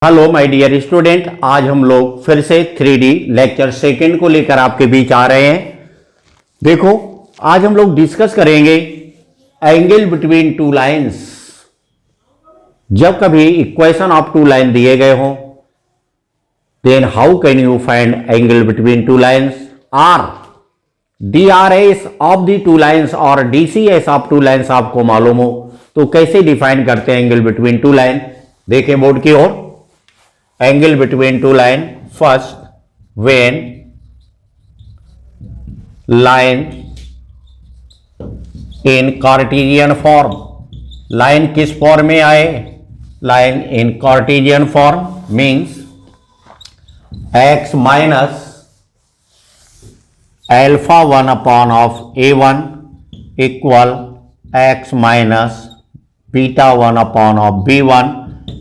Hello my dear student, आज हम लोग फिर से 3D लेक्चर सेकंड को लेकर आपके बीच आ रहे हैं। देखो, आज हम लोग डिस्कस करेंगे एंगल बिटवीन टू लाइंस। जब कभी इक्वेशन ऑफ टू लाइन दिए गए हों, then how can you find angle between two lines, are DRS of the two lines और DCS ऑफ टू लाइंस आपको मालूम हो तो कैसे डिफाइन करते हैं एंगल बिटवीन टू लाइन। देखें बोर्ड की ओर। Angle between two line, first when line in Cartesian form, line किस फॉर्म में आए, line in Cartesian form means x minus alpha 1 upon of a1 equal x minus beta 1 upon of b1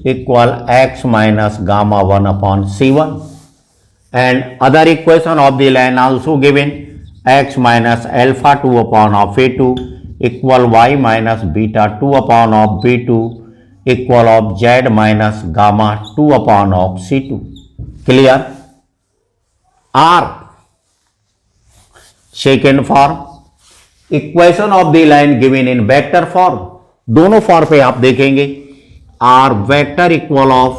equal x minus gamma 1 upon c1, and other equation of the line also given, x minus alpha 2 upon of a2 equal y minus beta 2 upon of b2 equal of z minus gamma 2 upon of c2. Clear? R second form, equation of the line given in vector form. दोनों form पे आप देखेंगे r vector equal of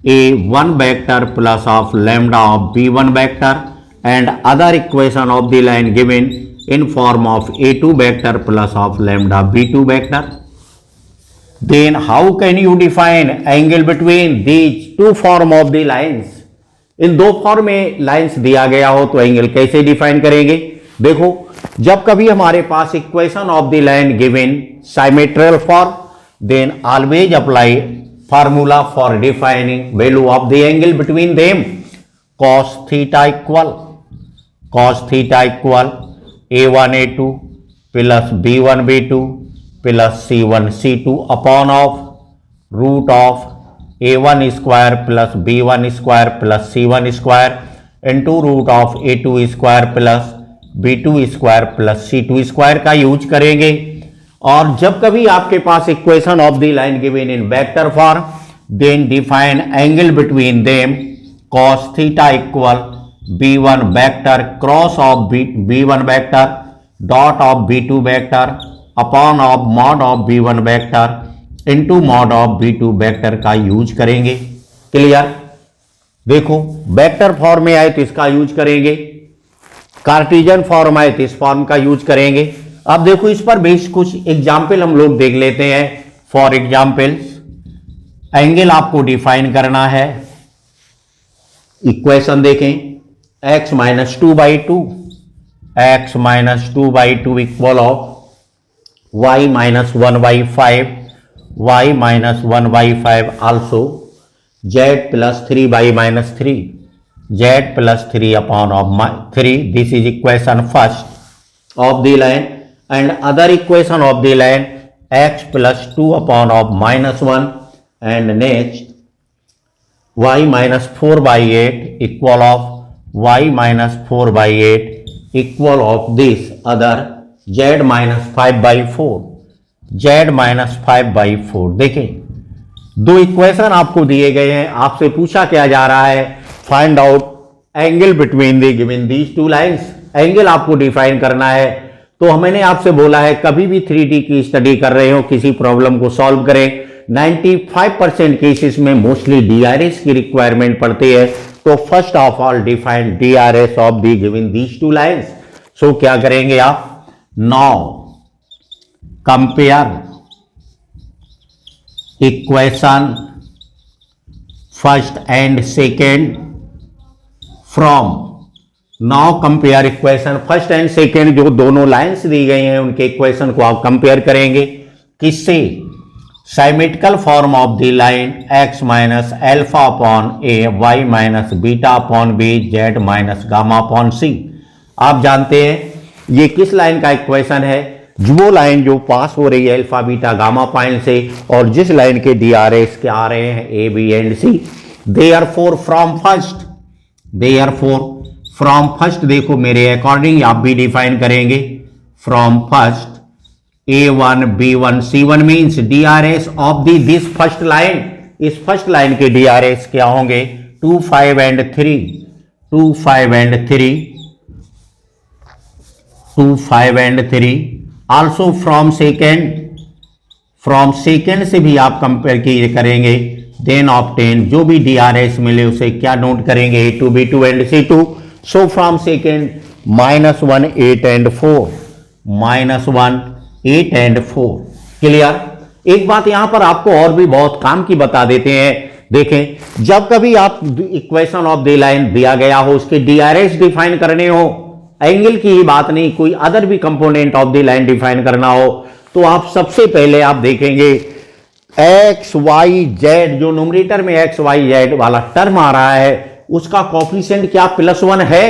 a1 vector plus of lambda of b1 vector and other equation of the line given in form of a2 vector plus of lambda b2 vector. Then how can you define angle between these two form of the lines. इन दो form में lines दिया गया हो तो angle कैसे define करेंगे। देखो, जब कभी हमारे पास equation of the line given symmetrical form, then always apply formula for defining value of the angle between them. Cos theta equal a1 a2 plus b1 b2 plus c1 c2 upon of root of a1 square plus b1 square plus c1 square into root of a2 square plus b2 square plus c2 square का use करेंगे। और जब कभी आपके पास equation of the line given in vector form, then define angle between them cos theta equal b1 vector cross of b1 vector dot of b2 vector upon of mod of b1 vector into mod of b2 vector का use करेंगे। Clear? देखो, vector form में आए तो इसका use करेंगे, Cartesian form आए तो इस फॉर्म का यूज करेंगे। अब देखो, इस पर बेस्ड कुछ एग्जाम्पल हम लोग देख लेते हैं। फॉर एग्जाम्पल, एंगल आपको डिफाइन करना है। इक्वेशन देखें, x minus 2/2 x minus 2/2 equal of y minus 1/5 y minus 1/5 also z plus 3/-3 z plus 3 upon of 3। This is equation first of the line and other equation of the line x plus 2 upon of -1 and next y minus 4/8 equal of y minus 4/8 equal of this other z minus 5/4 z minus 5/4। देखें, दो equation आपको दिए गए हैं, आपसे पूछा क्या जा रहा है, find out angle between the given these two lines. Angle आपको डिफाइन करना है। तो मैंने आपसे बोला है कभी भी 3D की स्टडी कर रहे हो, किसी प्रॉब्लम को सॉल्व करें, 95% केसेस में मोस्टली DRS की रिक्वायरमेंट पड़ती है। तो first of all define DRS of the given these two lines. So क्या करेंगे आप, now compare equation first and second from, now compare equation first and second, जो दोनों लाइंस दी गई हैं उनके इक्वेशन को आप कंपेयर करेंगे किससे, symmetrical form of the line x minus alpha upon a y minus beta upon b z minus gamma upon c। आप जानते हैं ये किस लाइन का इक्वेशन है, वो लाइन जो पास हो रही है अल्फा बीटा गामा पॉइंट से और जिस लाइन के DRS के आ रहे हैं a b and c। Therefore from first देखो मेरे अकॉर्डिंग आप भी डिफाइन करेंगे, from first a1 b1 c1 means DRS of the this first line इस फर्स्ट लाइन के DRS क्या होंगे 2, 5 and 3, 2, 5 and 3, 2, 5 and 3। Also from second से भी आप कंपेयर करेंगे, देन ऑब्टेन जो भी DRS मिले उसे क्या नोट करेंगे A2, B2 and C2। So from second -1, 8 and 4, -1, 8 and 4। Clear. एक बात यहां पर आपको और भी बहुत काम की बता देते हैं। देखें, जब कभी आप इक्वेशन ऑफ द लाइन दिया गया हो, उसके DRS डिफाइन करने हो, एंगल की ही बात नहीं, कोई अदर भी component of the line define करना हो, तो आप सबसे पहले आप देखेंगे एक्स वाई जेड, जो न्यूमरेटर में एक्स वाई जेड वाला टर्म आ रहा है उसका कोफिशिएंट क्या +1 है।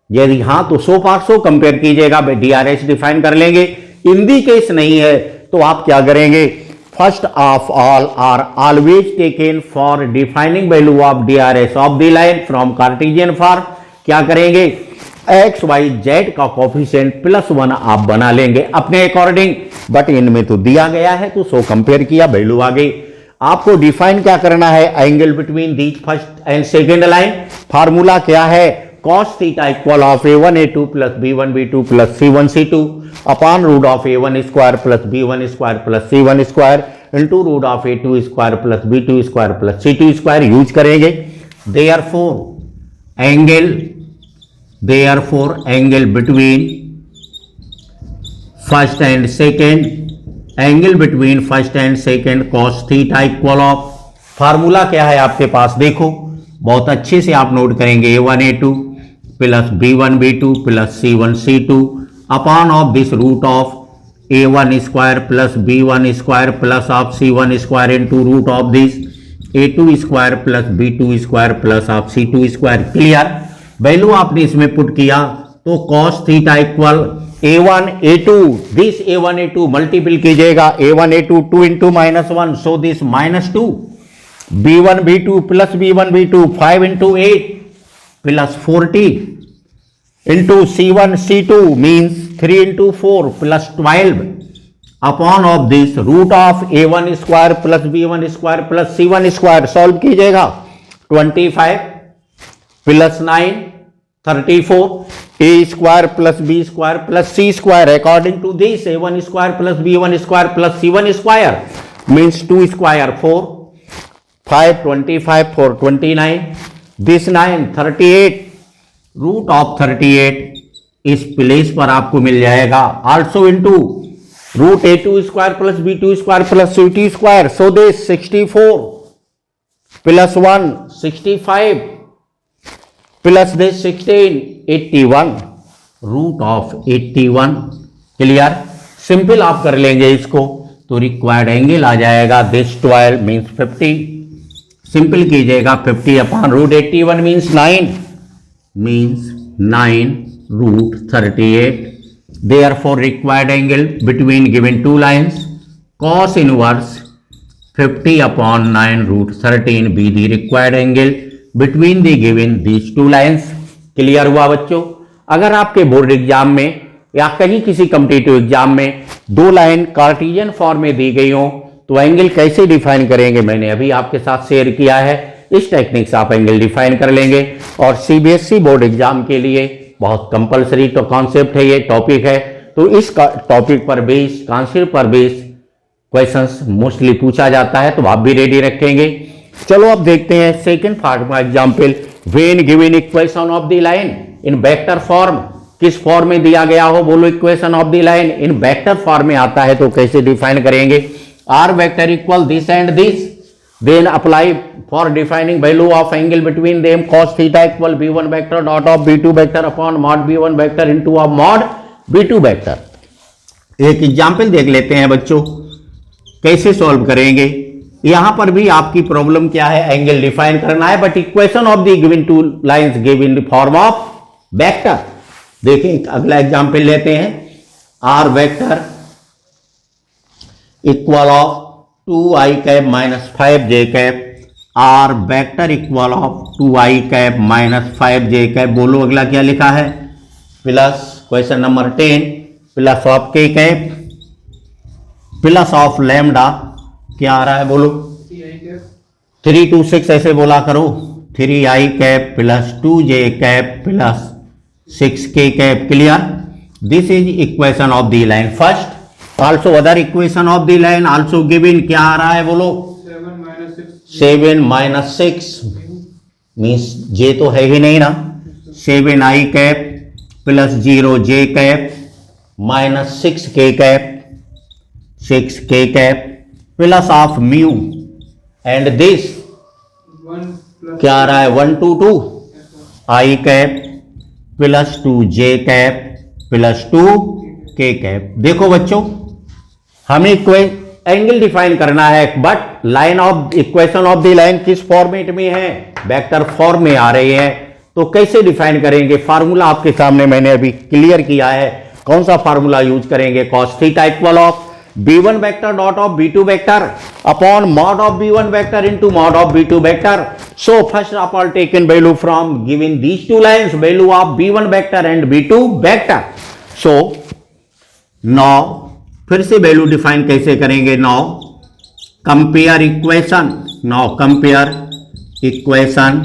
यदि हाँ तो 100 कंपेयर कीजिएगा, DRS डिफाइन कर लेंगे। इन दी केस नहीं है तो आप क्या करेंगे, first of all are always taken for defining value of DRS of the line from Cartesian form. क्या करेंगे, एक्स वाई जेड का कोफिशिएंट +1 आप बना लेंगे अपने अकॉर्डिंग, बट इनमें तो दिया गया है तो 100 कंपेयर किया, वैल्यू आ गई। आपको डिफाइन क्या करना है, angle between these first and second line. Formula क्या है, cos theta equal of A1 A2 plus B1 B2 plus C1 C2 upon root of A1 square plus B1 square plus C1 square into root of A2 square plus B2 square plus C2 square use करेंगे। Therefore angle between first and second cos theta equal of, formula क्या है आपके पास, देखो बहुत अच्छे से आप note करेंगे, A1 A2 plus B1 B2 plus C1 C2 upon of this root of A1 square plus B1 square plus of C1 square into root of this A2 square plus B2 square plus of C2 square. Clear. Value आपने इसमें put किया तो cos theta equal A1 A2, this A1 A2 multiple कीजिएगा, A1 A2 2 into -1, so this -2, B1 B2 plus B1 B2 5 into 8 plus 40 into C1 C2 means 3 into 4 plus 12 upon of this root of A1 square plus B1 square plus C1 square. Solve कीजिएगा, 25 plus 9 34, A square plus B square plus C square according to this A1 square plus B1 square plus C1 square means 2 square 4, 5 25 4 29, this 9 38, root of 38 इस place पर आपको मिल जाएगा, also into root A2 square plus B2 square plus C2 square, so this 64 plus 1 65 plus this 16 81, root of 81। Clear. Simple आप कर लेंगे इसको तो रिक्वायर्ड एंगल आ जाएगा दिस 12 मीन्स 50, सिंपल कीजिएगा 50 upon root 81 means 9 root 38। Therefore required angle between given two lines cos inverse 50 upon 9 root 13 be the required angle between the given these two lines। Clear हुआ बच्चों। अगर आपके board exam में या कहीं किसी competitive exam में दो लाइन कार्टेशियन फॉर्म में दी गई हो तो एंगल कैसे डिफाइन करेंगे, मैंने अभी आपके साथ शेयर किया है। इस टेक्निक से आप एंगल डिफाइन कर लेंगे और CBSE बोर्ड एग्जाम के लिए बहुत कंपलसरी तो कॉन्सेप्ट है, ये टॉपिक है, तो इस टॉपिक पर बेस कॉन्सेप्ट पर बेस क्वेश्चंस मोस्टली पूछा जाता है, तो आप भी रेडी रखेंगे। चलो अब देखते हैं सेकंड पार्ट का example. When given equation of the line in vector form, किस फॉर्म में दिया गया हो, बोलो equation of the line in vector form में आता है तो कैसे डिफाइन करेंगे। R vector equal this and this, then apply for defining value of angle between them cos theta equal b1 vector dot of b2 vector upon mod b1 vector into of mod b2 vector। एक example देख लेते हैं बच्चों कैसे solve करेंगे। यहां पर भी आपकी प्रॉब्लम क्या है, एंगल डिफाइन करना है, but equation of the given two lines give in the form of vector. देखिए अगला एग्जाम्पल लेते हैं। R vector equal of 2i cap minus 5j cap, r vector equal of 2i cap minus 5j cap. बोलो अगला क्या लिखा है, plus question number 10 plus of k cap plus of lambda क्या आ रहा है, बोलो 3 2 6 ऐसे बोला करो, 3i cap plus 2j cap plus 6k cap. Clear? This is equation of the line first. Also other equation of the line also given. क्या आ रहा है बोलो? 7 माइनस 6 मीन्स j तो है ही नहीं ना, 7i cap plus 0j cap minus 6k cap, 6k cap plus of mu and this क्या आ रहा है? 1 2 2 i cap plus 2j cap plus 2k cap. देखो बच्चों, हमें एंगल डिफाइन करना है, but line of equation of the line किस फॉर्मेट में है? वेक्टर फॉर्म में आ रही है। तो कैसे डिफाइन करेंगे? फार्मूला आपके सामने मैंने अभी क्लियर किया है। कौन सा फार्मूला यूज करेंगे? Cos theta equal of b1 vector dot of b2 vector upon mod of b1 vector into mod of b2 vector. So first of all taken value from given these two lines, value of b1 vector and b2 vector. So now फिर से value define कैसे करेंगे? Now compare equation, now compare equation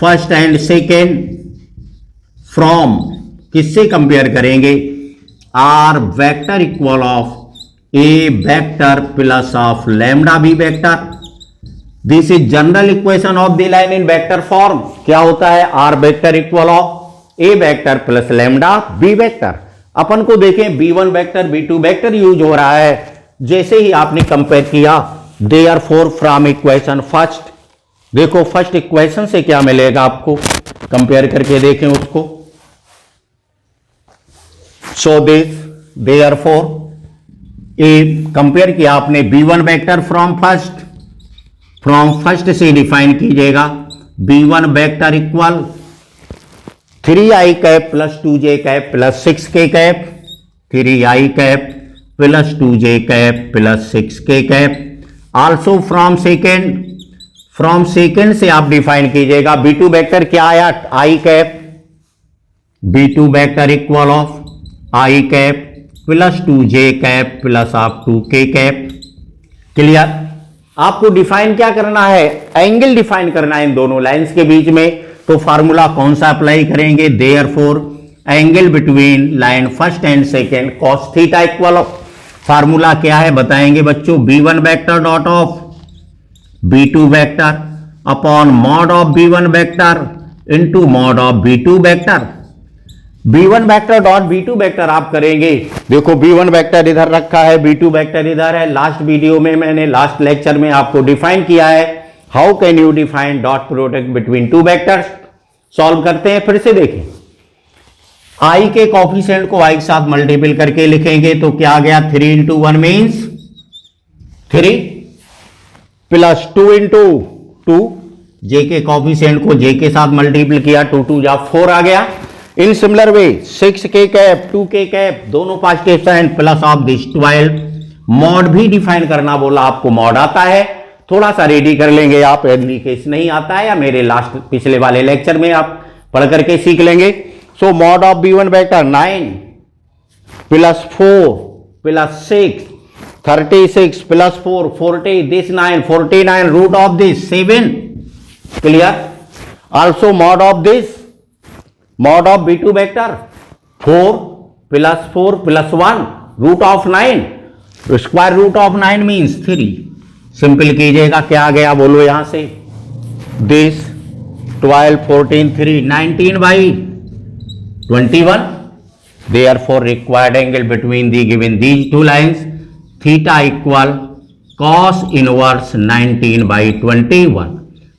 first and second from, किससे compare करेंगे? R vector equal of a vector plus of lambda b vector. This is general equation of the line in vector form. क्या होता है? R vector equal of a vector plus lambda b vector. अपन को देखें b1 vector b2 vector use हो रहा है। जैसे ही आपने कंपेयर किया, देयरफॉर फ्रॉम इक्वेशन फर्स्ट, देखो फर्स्ट इक्वेशन से क्या मिलेगा आपको, कंपेयर करके देखें उसको। So this therefore A compare किया आपने b1 वेक्टर फ्रॉम फर्स्ट से डिफाइन कीजिएगा। b1 vector equal 3i cap plus 2j cap plus 6k cap, 3i cap plus 2j cap plus 6k cap. Also from second से आप define कीजिएगा। b2 vector क्या आया? i cap, b2 vector equal of i cap plus 2j cap plus of 2k cap. Clear? आपको define क्या करना है? Angle define करना है इन दोनों लाइंस के बीच में। तो फार्मूला कौन सा अप्लाई करेंगे? Therefore angle between line first and second cos theta equal of, formula क्या है बताएंगे बच्चों? b1 vector dot of b2 vector upon mod of b1 vector into mod of b2 vector. b1 vector dot b2 vector आप करेंगे। देखो b1 vector इधर रखा है, b2 वेक्टर इधर है। लास्ट वीडियो में मैंने लास्ट लेक्चर में आपको डिफाइन किया है how can you define dot product between two vectors. Solve करते हैं, फिर से देखें। i के कॉफिशिएंट को i के साथ मल्टीपल करके लिखेंगे तो क्या आ गया? 3 into 1 means 3 plus 2 into 2, j के कॉफिशिएंट को j के साथ मल्टीपल किया, 2 2 जा 4 आ गया। In similar way 6k cap 2k cap दोनों positive sign plus of this 12। Mod भी डिफाइन करना बोला, आपको मॉड आता है, थोड़ा सा रेडी कर लेंगे आप। यदि केस नहीं आता है या मेरे लास्ट पिछले वाले लेक्चर में आप पढ़ करके सीख लेंगे। So mod of b1 vector 9 plus 4 plus 6 36 plus 4 40, this 9 49 root of this 7। Clear? Also mod of this, mod of b2 vector 4 plus 1 root of 9, square root of 9 means 3। Simple कीजिएगा, क्या आ गया बोलो यहां से? This 12 14 3 19 by 21। Therefore required angle between the given these two lines theta equal cos inverse 19 by 21।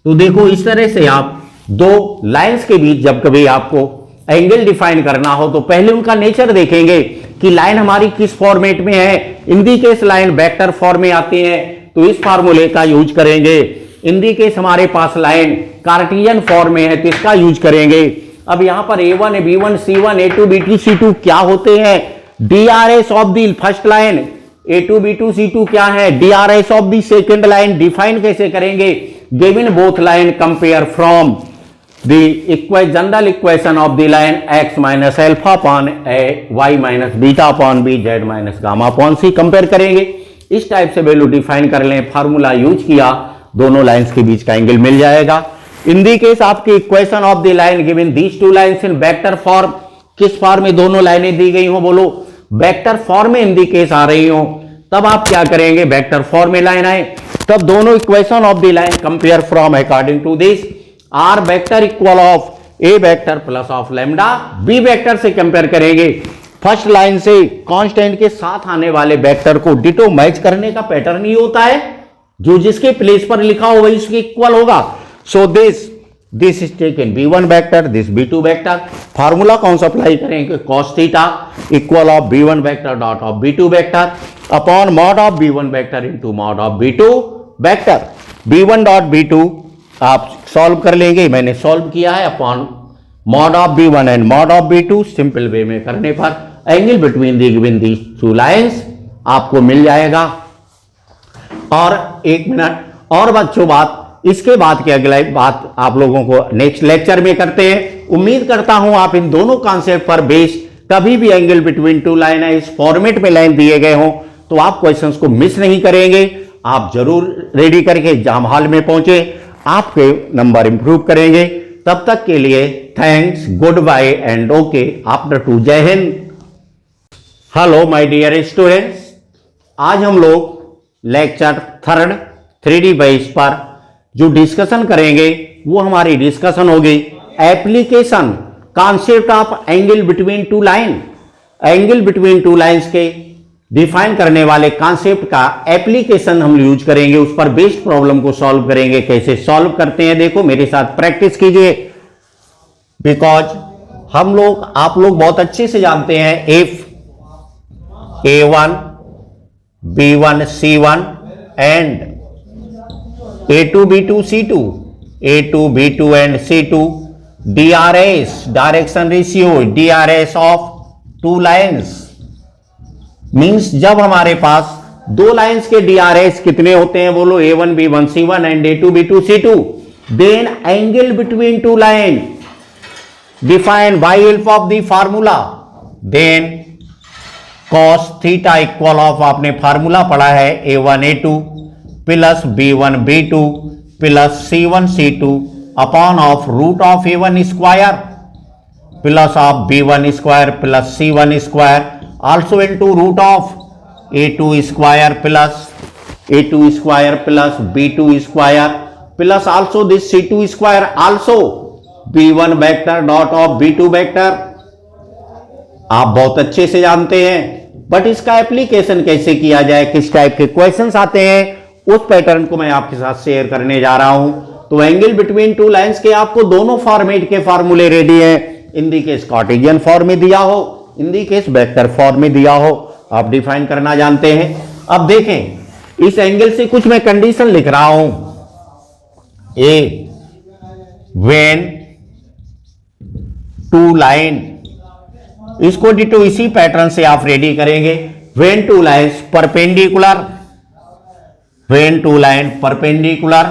तो देखो इस तरह से आप दो लाइंस के बीच जब कभी आपको एंगल डिफाइन करना हो तो पहले उनका नेचर देखेंगे कि लाइन हमारी किस फॉर्मेट में है। In the case line vector form में आती है तो इस फार्मूले का यूज करेंगे। इन दी केस हमारे पास लाइन कार्टेशियन फॉर्म में है तो इसका यूज करेंगे। अब यहां पर a1 b1 c1 a2 b2 c2 क्या होते हैं? DRS of the first line, a2 b2 c2 क्या है? DRS of the second line. Define कैसे करेंगे? Given both line compare from the general equation of the line x minus alpha upon a y minus beta upon b z minus gamma upon c compare करेंगे। इस type से value define कर लें, formula use किया दोनों lines के बीच का angle मिल जाएगा। इन दी केस आपकी equation of the line given these two lines in vector form, किस फॉर्म में दोनों लाइनें दी गई हो, बोलो वेक्टर फॉर्म में इन दी केस आ रही हो, तब आप क्या करेंगे, वेक्टर फॉर्म में लाइन आए तब दोनों equation of the line compare from according to this r vector equal of a vector plus of lambda b vector से कंपेयर करेंगे। फर्स्ट लाइन से कांस्टेंट के साथ आने वाले वेक्टर को डिटो मैच करने का पैटर्न ही होता है, जो जिसके प्लेस पर लिखा हो वही उसके इक्वल होगा। So this is taken b1 vector, this b2 vector. Formula कौन सा अप्लाई करेंगे, cos theta equal of b1 vector dot of b2 vector upon mod of b1 vector into mod of b2 vector. b1 dot b2 आप solve कर लेंगे, मैंने solve किया है, upon mod of b1 and mod of b2। Simple way में करने पर angle between the given the two lines आपको मिल जाएगा। और एक मिनट और बच्चों, बात इसके बाद की अगली बात आप लोगों को नेक्स्ट लेक्चर में करते हैं। उम्मीद करता हूं आप इन दोनों कॉन्सेप्ट पर बेस्ड कभी भी एंगल बिटवीन टू लाइन है इस फॉर्मेट में लाइन दिए गए हों तो आप क्वेश्चंस को मिस नहीं करेंगे। आप जरूर रेडी करके एग्जाम हॉल में पहुंचे, आपके नंबर इंप्रूव करेंगे। तब तक के लिए thanks, good bye and okay after two. जय हिंद। हेलो माय डियर स्टूडेंट्स, आज हम लोग लेक्चर थर्ड 3D बेस पर जो डिस्कशन करेंगे वो हमारी डिस्कशन होगी application concept of angle between two line. Angle between two lines के डिफाइन करने वाले कॉन्सेप्ट का एप्लीकेशन हम यूज करेंगे, उस पर बेस्ड प्रॉब्लम को सॉल्व करेंगे। कैसे सॉल्व करते हैं देखो, मेरे साथ प्रैक्टिस कीजिए, बिकॉज आप लोग बहुत अच्छे से जानते हैं if A1 B1 C1 and A2 B2 C2 A2 B2 and C2 DRS direction ratio DRS of two lines means जब हमारे पास दो लाइंस के DRS कितने होते हैं बोलो, A1 B1 C1 and A2 B2 C2, then angle between two line define by help of the formula, then cos theta equal of आपने formula पढ़ा है A1 A2 plus B1 B2 plus C1 C2 upon of root of A1 square plus of B1 square plus C1 square also into root of A2 square plus B2 square plus also this C2 square also B1 vector dot of B2 vector। आप बहुत अच्छे से जानते हैं, but इसका application कैसे किया जाए, किस टाइप के क्वेश्चंस आते हैं, उस पैटर्न को मैं आपके साथ शेयर करने जा रहा हूं। तो एंगल बिटवीन टू लाइंस के आपको दोनों फॉर्मेट के फार्मूले रेडी हैं। इन दी केस कार्टेशियन फॉर्म में दिया हो, इन दी केस वेक्टर फॉर्म में दिया हो, आप डिफाइन करना जानते हैं। अब देखें, इस एंगल से कुछ मैं कंडीशन लिख रहा हूं, ए व्हेन टू लाइन, इसको डिटो इसी पैटर्न से आप रेडी करेंगे। When two lines perpendicular, when two line perpendicular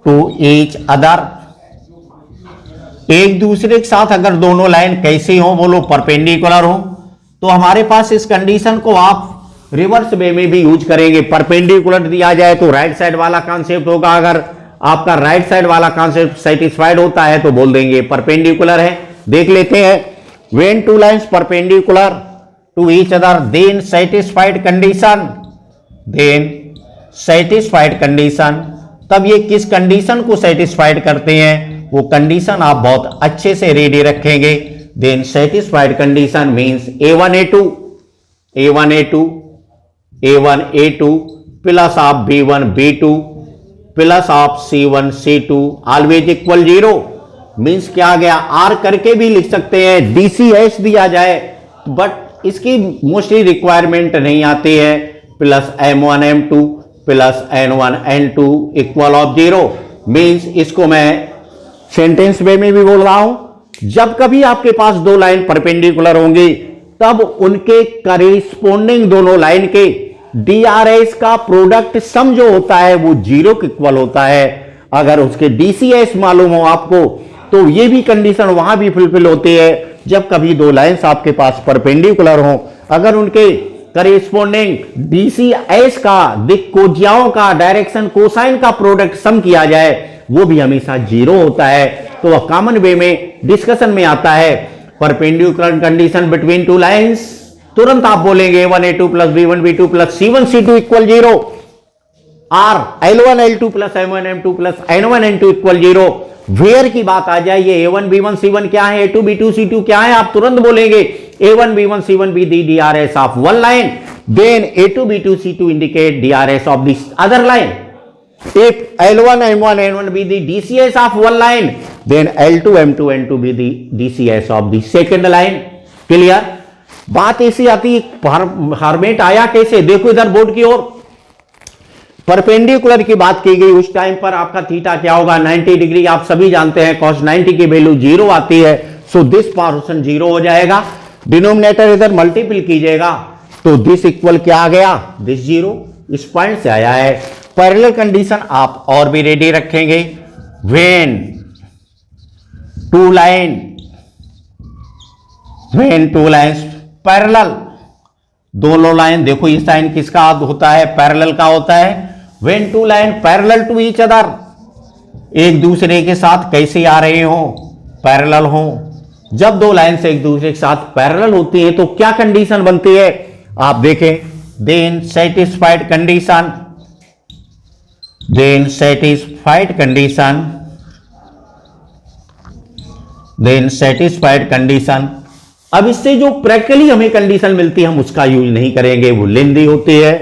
to each other, एक दूसरे के साथ अगर दोनों लाइन कैसी हो बोलो, परपेंडिकुलर हो, तो हमारे पास इस कंडीशन को आप रिवर्स वे में भी यूज करेंगे। परपेंडिकुलर दिया जाए तो राइट साइड वाला कॉन्सेप्ट होगा, अगर आपका राइट साइड वाला कॉन्सेप्ट सेटिस्फाइड होता है तो बोल देंगे परपेंडिकुलर है। देख लेते हैं, when two lines perpendicular to each other then satisfied condition, then satisfied condition, तब ये किस कंडीशन को सेटिस्फाइड करते हैं वो कंडीशन आप बहुत अच्छे से रेडी रखेंगे। Then satisfied condition means A1 A2 plus of B1 B2 plus of C1 C2 always equal 0। Means क्या आ गया, आर करके भी लिख सकते हैं, DCS दिया जाए बट इसकी मोस्टली रिक्वायरमेंट नहीं आती है, plus M1 M2 plus N1 N2 equal of 0। Means इसको मैं सेंटेंस वे में भी बोल रहा हूं, जब कभी आपके पास दो लाइन परपेंडिकुलर होंगी तब उनके करेस्पोंडिंग दोनों लाइन के DRS का प्रोडक्ट सम जो होता है वो 0 के इक्वल होता है। अगर उसके DCS मालूम हो आपको तो ये भी कंडीशन वहां भी फुलफिल होती है, जब कभी दो लाइंस आपके पास परपेंडिकुलर हो, अगर उनके करेस्पोंडिंग DCS का, दिक कोज्याओं का, डायरेक्शन कोसाइन का प्रोडक्ट सम किया जाए वो भी हमेशा 0 होता है। तो वह कॉमन वे में डिस्कशन में आता है। Perpendicular condition between two lines, तुरंत आप बोलेंगे A1 A2 plus B1 B2 plus C1 C2 equal 0, R L1 L2 plus M1 M2 plus N1 N2 equal 0। Where की बात आ जाए, ये A1 B1 C1 क्या है, A2 B2 C2 क्या है, आप तुरंत बोलेंगे A1 B1 C1 be the DRS of one line, then A2 B2 C2 indicate DRS of this other line. If L1 M1 N1 be the DCS of one line, then L2 M2 N2 be the DCS of the second line. Clear? बात ऐसी आती, hermit आया कैसे, देखो इधर board की ओर, perpendicular की बात की गई, उस टाइम पर आपका थीटा क्या होगा, 90 डिग्री। आप सभी जानते हैं cos 90 की वैल्यू 0 आती है, सो दिस पोर्शन 0 हो जाएगा। डिनोमिनेटर इधर मल्टीपल कीजिएगा तो दिस इक्वल क्या आ गया, दिस 0, इस पॉइंट से आया है। पैरेलल कंडीशन आप और भी रेडी रखेंगे, व्हेन टू लाइंस पैरेलल, दोनों लाइन, देखो ये साइन किसका होता है, पैरेलल का होता है। When two line parallel to each other, एक दूसरे के साथ कैसे आ रहे हो, पैरेलल हो। जब दो लाइन से एक दूसरे के साथ पैरेलल होती है तो क्या कंडीशन बनती है, आप देखें, then satisfied condition, then satisfied condition, then satisfied condition. अब इससे जो प्रैक्टिकली हमें कंडीशन मिलती है हम उसका यूज नहीं करेंगे, वो लेंदी होती है।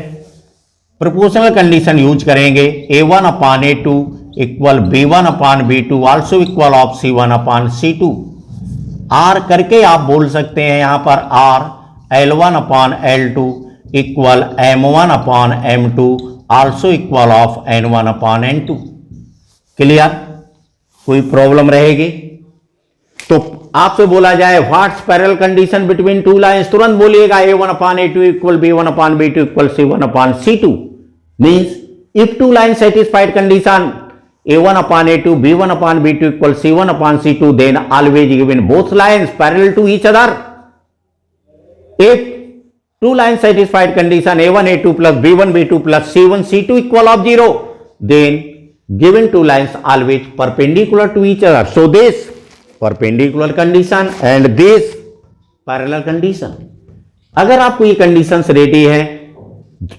प्रोपोर्शनल कंडीशन यूज करेंगे, A1 upon A2 equal B1 upon B2 also equal of C1 upon C2। R करके आप बोल सकते हैं यहां पर R L1 upon L2 equal M1 upon M2 also equal of N1 upon N2। Clear? कोई problem रहेगी? तो आपसे बोला जाए what's parallel condition between two lines, तुरंत बोलिएगा A1 upon A2 equal B1 upon B2 equal C1 upon C2। Means if two line satisfied condition A1 upon A2, B1 upon B2 equals C1 upon C2, then always given both lines parallel to each other. If two lines satisfied condition A1 A2 plus B1 B2 plus C1 C2 equal of 0, then given two lines always perpendicular to each other. So this perpendicular condition and this parallel condition. अगर आपको ये conditions ready है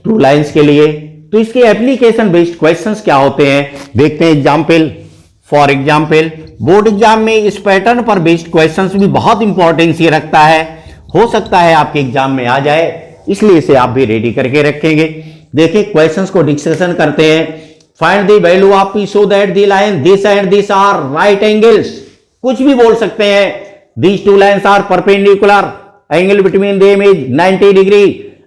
two lines के लिए तो इसके application based questions क्या होते हैं देखते हैं। Example, for example board exam में इस पैटर्न पर बेस्ड क्वेश्चंस भी बहुत इंपॉर्टेंस ये रखता है, हो सकता है आपके एग्जाम में आ जाए, इसलिए इसे आप भी रेडी करके रखेंगे। देखिए क्वेश्चंस को डिस्कशन करते हैं। Find the value of p so that the line this and this are right angles, कुछ भी बोल सकते हैं। These two lines are perpendicular, angle between them is 90 degree,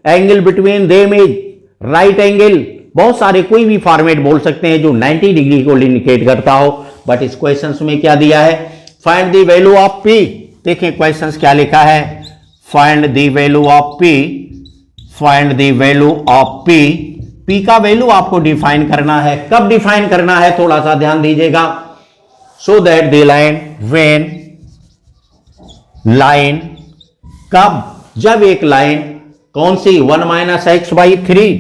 angle between them is right angle, बहुत सारे कोई भी format बोल सकते हैं जो 90 डिग्री को इंडिकेट करता हो। बट इस क्वेश्चंस में क्या दिया है, find the value of P. देखिए क्वेश्चंस क्या लिखा है, find the value of P, find the value of P. P का वैल्यू आपको डिफाइन करना है, कब डिफाइन करना है थोड़ा सा ध्यान दीजिएगा। सो that the line, when line, कब, जब एक लाइन कौन सी 1 minus x by 3,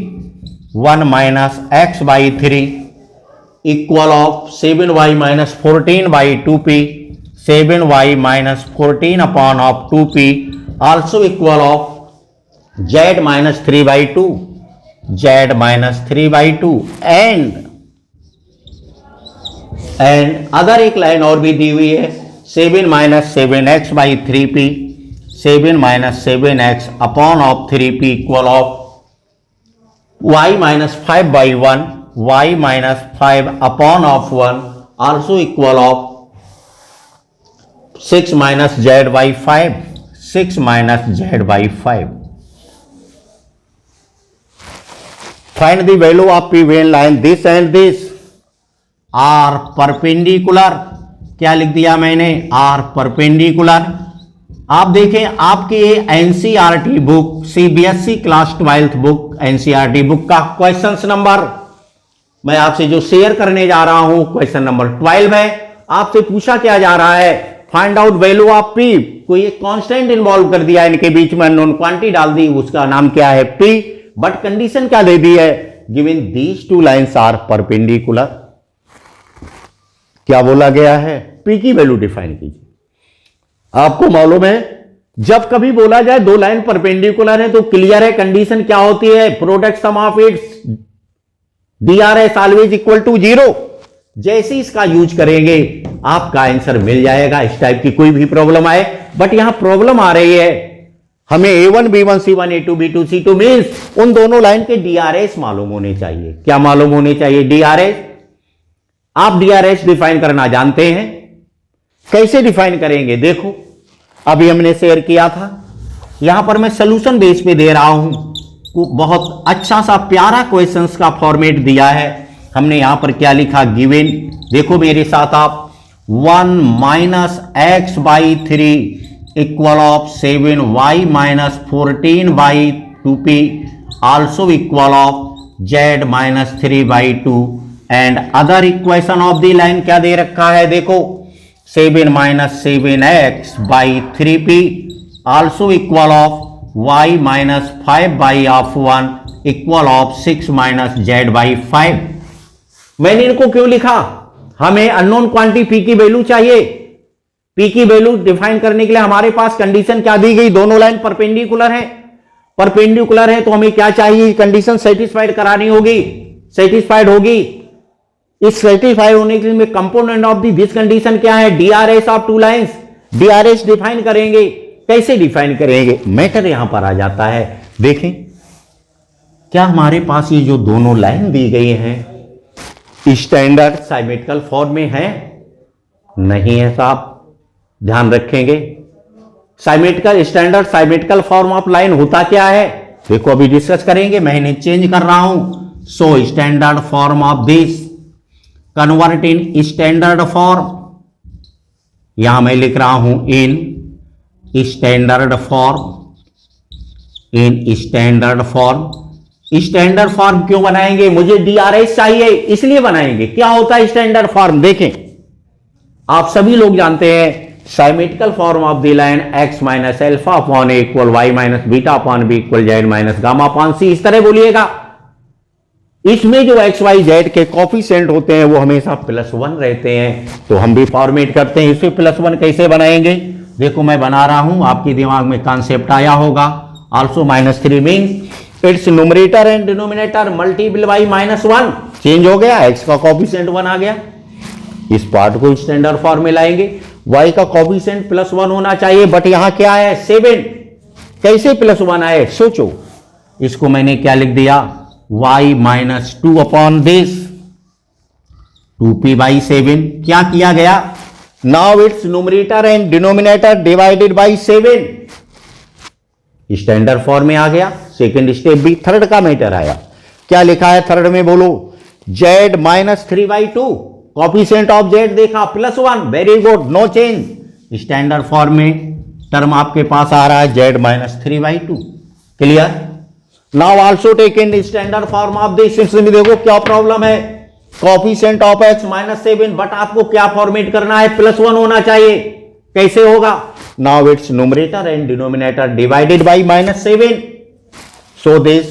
1 minus x by 3 equal of 7y minus 14 by 2p, 7y minus 14 upon of 2p also equal of z minus 3 by 2, z minus 3 by 2 and other एक line और भी दी हुई है 7 minus 7x by 3p, 7 minus 7x upon of 3p equal of y minus 5 by 1, y minus 5 upon of 1 also equal of 6 minus z by 5, 6 minus z by 5। Find the value of p when line this and this are perpendicular. क्या लिख दिया मैंने, are perpendicular. आप देखें आपके NCERT book, CBSE class 12th book, NCERT book का question number मैं आपसे जो शेयर करने जा रहा हूं क्वेश्चन नंबर 12 है। आपसे पूछा क्या जा रहा है find out value of P, कोई एक कांस्टेंट इन्वॉल्व कर दिया, इनके बीच में अननोन क्वांटिटी डाल दी, उसका नाम क्या है पी। बट कंडीशन क्या दे दी है, given these two lines are perpendicular, क्या बोला गया है, पी की वैल्यू डिफाइन कीजिए। आपको मालूम है जब कभी बोला जाए दो लाइन परपेंडिकुलर है तो क्लियर है कंडीशन क्या होती है, product sum of its DRS always equal to 0। जैसे इसका यूज करेंगे आपका आंसर मिल जाएगा, इस टाइप की कोई भी प्रॉब्लम आए। बट यहां प्रॉब्लम आ रही है, हमें A1 B1 C1 A2 B2 C2 means उन दोनों लाइन के DRS मालूम होने चाहिए। क्या मालूम होने चाहिए, DRS। आप DRS डिफाइन करना जानते हैं, कैसे डिफाइन करेंगे देखो, अभी हमने शेयर किया था, यहां पर मैं सोल्यूशन बेस पे दे रहा हूं, बहुत अच्छा सा प्यारा क्वेश्चंस का फॉर्मेट दिया है हमने। यहां पर क्या लिखा, गिवन, देखो मेरे साथ आप, 1 minus x by 3 equal of 7 y minus 14 by 2p also equal of z minus 3 by 2 and other equation of the line क्या दे रखा है, देखो 7 minus 7x by 3p also equal of y minus 5 by of 1 equal of 6 minus z by 5। मैंने इनको क्यों लिखा, हमें अननोन क्वांटिटी p की वैल्यू चाहिए। p की वैल्यू डिफाइन करने के लिए हमारे पास कंडीशन क्या दी गई, दोनों लाइन परपेंडिकुलर है, परपेंडिकुलर है तो हमें क्या चाहिए, कंडीशन सेटिस्फाइड करानी होगी, सेटिस्फाइड होगी। इस सेटिस्फाइड होने के लिए कंपोनेंट ऑफ दिस कंडीशन क्या है, DRS of two lines. DRS define करेंगे, कैसे डिफाइन करेंगे, मैटर यहां पर आ जाता है। देखें क्या हमारे पास ये जो दोनों लाइन दी गई हैं स्टैंडर्ड साइमेट्रिकल फॉर्म में है, नहीं है साहब, ध्यान रखेंगे। Symmetrical standard symmetrical form of line होता क्या है, देखो अभी डिस्कस करेंगे, मैं इन्हें चेंज कर रहा हूं। So standard form of this convert in standard form, यहां मैं लिख रहा हूं इन स्टैंडर्ड फॉर्म, इन स्टैंडर्ड फॉर्म। स्टैंडर्ड फॉर्म क्यों बनाएंगे, मुझे DRS चाहिए इसलिए बनाएंगे। क्या होता है स्टैंडर्ड फॉर्म, देखें आप सभी लोग जानते हैं symmetrical form of the line x minus alpha upon a equal y minus beta upon b equal z minus gamma upon c, इस तरह बोलिएगा। इसमें जो x y z के कोफिशिएंट होते हैं वो हमेशा +1 रहते हैं, तो हम भी फॉर्मेट करते हैं इसे +1 कैसे बनाएंगे, देखो मैं बना रहा हूं, आपके दिमाग में कॉन्सेप्ट आया होगा। Also -3 means it's numerator and denominator multiple by -1, change हो गया, x का कोफिशिएंट 1 आ गया। इस पार्ट को स्टैंडर्ड फॉर्म में लाएंगे, y का कोफिशिएंट +1 होना चाहिए, बट यहां क्या है 7, कैसे +1 आए सोचो। इसको मैंने क्या लिख दिया, y minus 2 upon this 2p by 7, क्या किया गया, now its numerator and denominator divided by 7, standard form में आ गया। सेकेंड स्टेप भी, थर्ड का मैटर आया, क्या लिखा है थर्ड में बोलो, z minus 3 by 2, coefficient of z देखा +1, very good, no change. Standard form में टर्म आपके पास आ रहा है z minus 3 by 2, clear. Now also take in standard form of this, इसमें देखो क्या प्रॉब्लम है, coefficient of x minus 7, but आपको क्या फॉर्मेट करना है, +1 होना चाहिए, कैसे होगा, now its numerator and denominator divided by -7, so this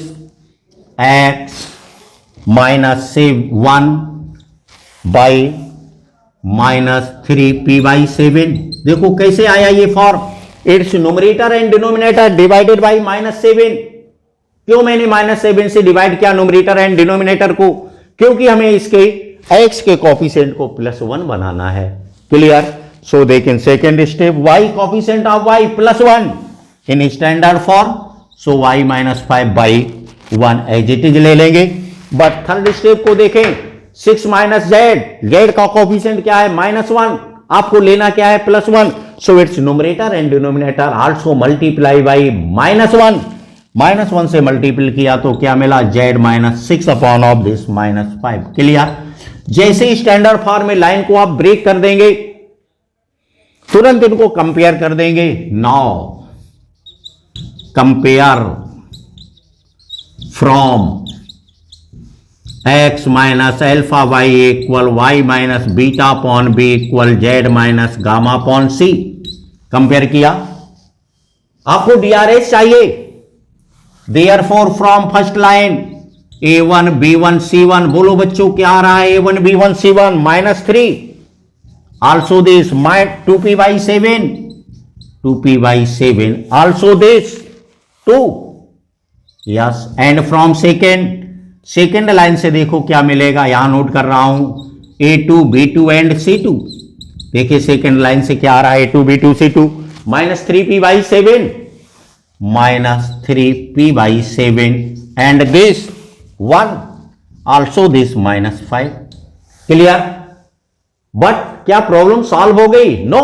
x minus 1 by -3p by 7, देखो कैसे आया ये form, it's numerator and denominator divided by -7। क्यों मैंने -7 से डिवाइड किया न्यूमरेटर एंड डिनोमिनेटर को, क्योंकि हमें इसके x के कोफिशिएंट को +1 बनाना है, क्लियर। सो देखें second step, y coefficient of y +1 in standard form, so y minus 5 by 1 as it is ले लेंगे। बट थर्ड स्टेप को देखें, 6 माइनस z का कोफिशिएंट क्या है -1, आपको लेना क्या है +1, so it's numerator and denominator also multiply by -1, -1 से मल्टीपल किया तो क्या मिला, z minus 6 upon of this -5, clear. जैसे स्टैंडर्ड फॉर्म में लाइन को आप ब्रेक कर देंगे तुरंत इनको कंपेयर कर देंगे। Now compare from x minus alpha y equal y minus beta upon b equal z minus gamma upon c. Compare किया, आपको डीआरएस चाहिए। Therefore from first line a1 b1 c1, बोलो बच्चों क्या आ रहा है? a1 b1 c1 minus 3, also this 2p by 7, 2p by 7, also this 2, yes, and from second line से देखो क्या मिलेगा, यहां नोट कर रहा हूं a2 b2 एंड c2। देखिए सेकेंड लाइन से क्या आ रहा है, a2 b2 c2 minus 3p by 7, minus 3p by 7 and this 1, also this minus 5। Clear? But क्या प्रॉब्लम सॉल्व हो गई? नो।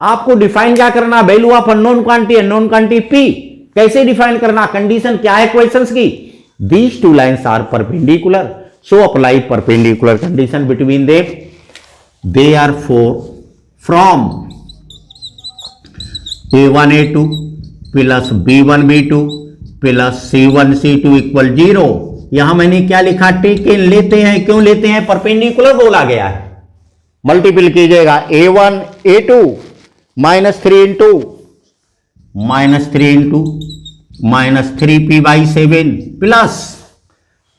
आपको डिफाइन क्या करना, value of unknown quantity p कैसे डिफाइन करना, कंडीशन क्या है क्वेश्चंस की? These two lines are perpendicular, so apply perpendicular condition between them. Therefore, from a1 a2 plus b1 b2 plus c1 c2 equal 0। यहां मैंने क्या लिखा, टेकन लेते हैं, क्यों लेते हैं? परपेंडिकुलर बोला गया है। मल्टीपल कीजिएगा, a1 a2 minus 3 into minus 3p by 7 plus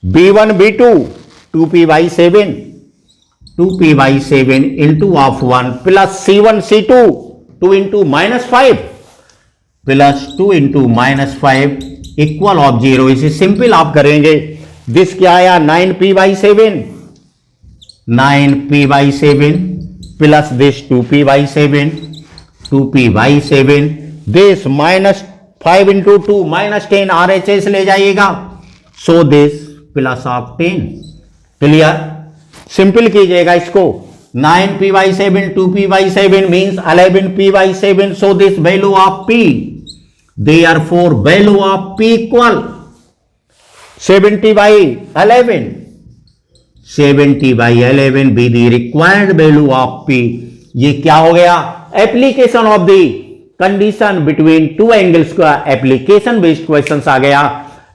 b1 b2 2p by 7, 2p by 7 into of 1 plus c1 c2 2 into minus 5 plus 2 into minus 5 equal of 0। इसे सिंपल आप करेंगे, दिस क्या आया, 9p by 7, 9p by 7 plus this 2p by 7, 2p by 7, this minus 5 into 2 minus 10, RHS ले जाइएगा, so this plus of 10। Clear? Simple कीजिएगा इसको, 9p by 7 2p by 7 means 11p by 7, so this value of p, therefore value of p equal 70 by 11, 70 by 11 B the required value of p। ये क्या हो गया, application of the condition between two angles का application based questions आ गया।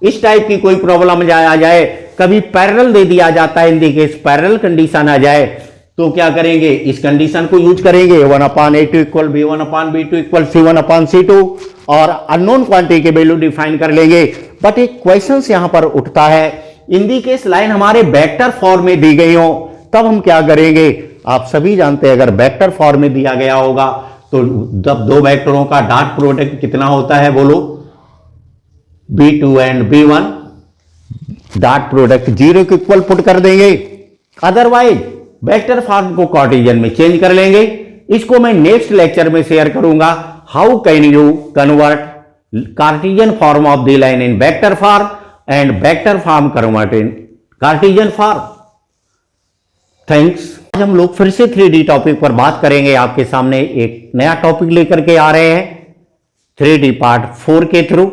इस type की कोई problem आ जाए, कभी पैरेलल दे दिया जाता है, in the case parallel condition आ जाए, तो क्या करेंगे, इस कंडीशन को यूज करेंगे, 1/a2 equal b1/b2 equal c1/c2 और अननोन क्वांटिटी के वैल्यू डिफाइन कर लेंगे। बट एक क्वेश्चन यहां पर उठता है, इन दी केस लाइन हमारे वेक्टर फॉर्म में दी गई हो, तब हम क्या करेंगे? आप सभी जानते हैं अगर वेक्टर फॉर्म में दिया गया होगा तो जब दो वेक्टरों का डॉट प्रोडक्ट कितना होता है, बोलो, b2 and b1, dot product 0 के इक्वल पुट कर देंगे, अदरवाइज वेक्टर फॉर्म को कार्टेशियन में चेंज कर लेंगे। इसको मैं नेक्स्ट लेक्चर में शेयर करूंगा, how can you convert Cartesian form of the line in vector form and vector form convert in Cartesian form. Thanks. आज हम लोग फिर से 3D टॉपिक पर बात करेंगे, आपके सामने एक नया टॉपिक लेकर के आ रहे हैं 3D पार्ट 4 के through,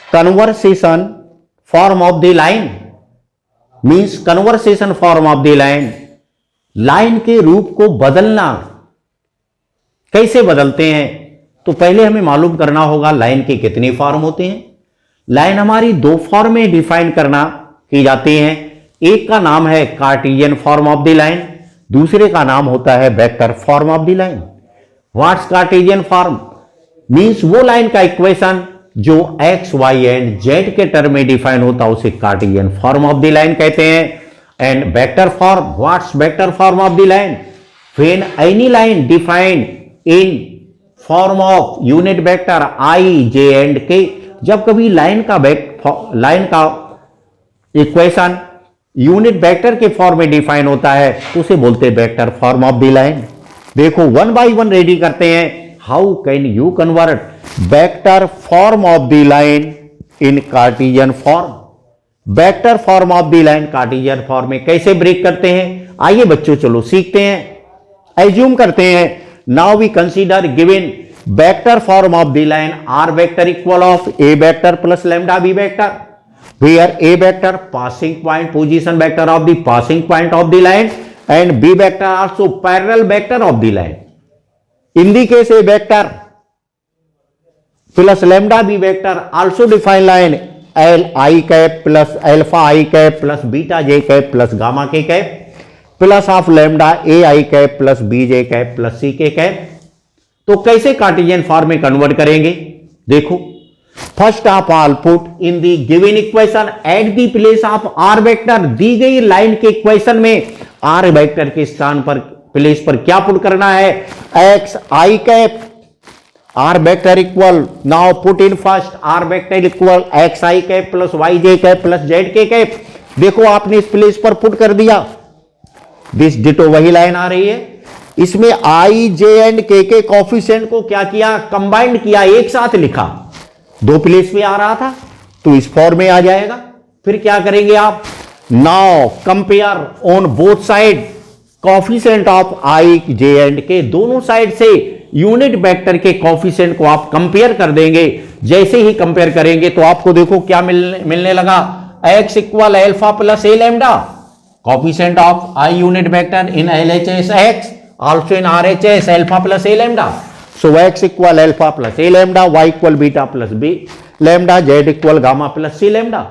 conversation form of the line means conversation form of the line, line के रूप को बदलना। कैसे बदलते हैं? तो पहले हमें मालूम करना होगा लाइन के कितने फॉर्म होते हैं। लाइन हमारी दो फॉर्म में डिफाइन की जाती हैं, एक का नाम है Cartesian form of the line, दूसरे का नाम होता है vector form of the line. What's Cartesian form? Means वो लाइन का इक्वेशन जो एक्स वाई एंड जेड के टर्म में डिफाइन होता है उसे Cartesian form of the line कहते हैं। And vector form, what's vector form of the line? When any line defined in form of unit vector I J and के, जब कभी लाइन का इक्वेशन यूनिट वेक्टर के फॉर्म में define होता है तो उसे बोलते हैं vector form of the line. देखो 1 बाय 1 रेडी करते हैं, how can you convert vector form of the line in Cartesian form. Vector form of the line Cartesian form में कैसे ब्रेक करते हैं, आइए बच्चों चलो सीखते हैं। एज्यूम करते हैं, now we consider given vector form of the line r vector equal of a vector plus lambda b vector, where a vector passing point position vector of the passing point of the line and b vector also parallel vector of the line. In the case a vector plus lambda b vector also define line l i cap plus alpha i cap plus beta j cap plus gamma k cap plus of lambda a i cap plus b j cap plus c k cap. तो कैसे Cartesian form में convert करेंगे? देखो, first of all put in the given equation at the place of r vector. दी गई line के equation में are vector के स्थान पर प्लेस पर क्या पुट करना है? X i cap r vector equal, now put in first r vector equal x i cap plus y j cap plus z k cap. देखो आपने इस प्लेस पर पुट कर दिया, दिस डिटो वही लाइन आ रही है। इसमें आई जे एंड के कोफिशिएंट को क्या किया? कंबाइंड किया, एक साथ लिखा। दो प्लेस पे आ रहा था तो इस फॉर्म में आ जाएगा। फिर क्या करेंगे आप? Now compare on both side coefficient of I J and के, दोनों साइड से यूनिट वेक्टर के कोफिशिएंट को आप कंपेयर कर देंगे। जैसे ही कंपेयर करेंगे तो आपको देखो क्या मिलने लगा? X equal alpha plus A lambda, coefficient of I unit vector in LHS x, also in RHS alpha plus a lambda. So x equal alpha plus a lambda, y equal beta plus b lambda, z equal gamma plus c lambda.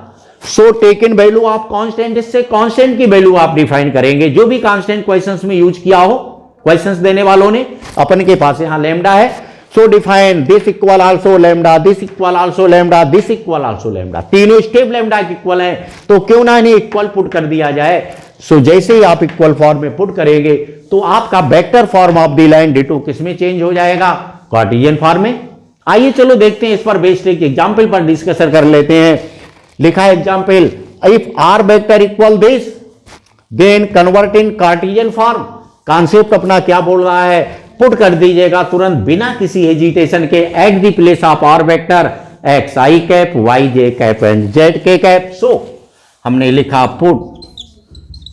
So taken value आप constant, इससे constant की value आप define करेंगे। जो भी constant questions में use किया हो, क्वेश्चंस देने वालों ने, अपन के पास यहां लैम्डा है। सो define this equal also lambda, this equal also lambda, this equal also lambda. तीनों स्टेप लैम्डा के इक्वल है, तो क्यों ना इन्हें इक्वल पुट कर दिया जाए। सो जैसे ही आप इक्वल फॉर्म में पुट करेंगे तो आपका vector form of the line ditto किसमें चेंज हो जाएगा? कार्टेशियन फॉर्म में। आइए चलो देखते हैं, इस पर बेस्ड एक एग्जांपल पर डिस्कशन कर लेते हैं। लिखा है example, if r vector equal this then convert in Cartesian form. Concept अपना क्या बोल रहा है? पुट कर दीजिएगा तुरंत बिना किसी हेजिटेशन के at the place of r vector x i cap y j cap and z k cap. So हमने लिखा put